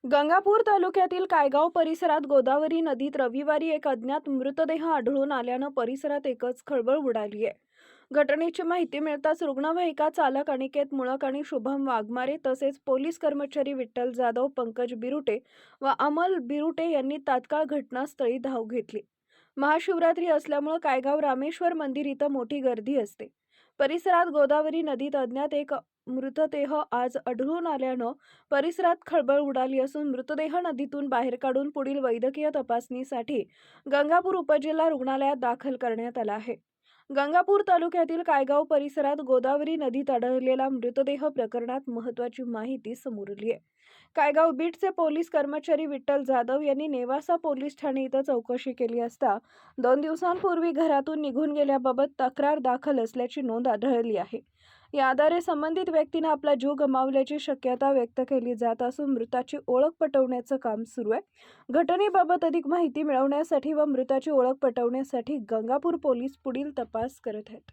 गंगापूर तालुक्यातील कायगाव परिसरात गोदावरी नदीत रविवारी एक अज्ञात मृतदेह आढळून आल्यानं परिसरात एकच खळबळ उडाली आहे. घटनेची माहिती मिळताच रुग्णवाहिका चालक अनिकेत मुळक आणि शुभम वाघमारे तसेच पोलीस कर्मचारी विठ्ठल जाधव, पंकज बिरुटे व अमल बिरुटे यांनी तात्काळ घटनास्थळी धाव घेतली. महाशिवरात्री असल्यामुळे कायगाव रामेश्वर मंदिर इथं मोठी गर्दी असते. परिसरात गोदावरी नदीत अज्ञात एक मृतदेह आज आढळून आल्यानं परिसरात खळबळ उडाली असून मृतदेह नदीतून बाहेर काढून पुढील वैद्यकीय तपासणीसाठी गंगापूर उपजिल्हा रुग्णालयात दाखल करण्यात आला आहे. गंगापूर तालुक्यातील कायगाव परिसरात गोदावरी नदीत आढळलेला मृतदेह प्रकरणात महत्त्वाची माहिती समोर आली आहे. कायगाव बीटचे पोलीस कर्मचारी विठ्ठल जाधव यांनी नेवासा पोलीस ठाणे इथं चौकशी केली असता 2 दिवसांपूर्वी घरातून निघून गेल्याबाबत तक्रार दाखल असल्याची नोंद आढळली आहे. या आधारे संबंधित व्यक्तीने आपला जीव गमावल्याची शक्यता व्यक्त केली जात असून मृताची ओळख पटवण्याचं काम सुरू आहे. घटनेबाबत अधिक माहिती मिळवण्यासाठी व मृताची ओळख पटवण्यासाठी गंगापूर पोलीस पुढील तपास करत आहेत.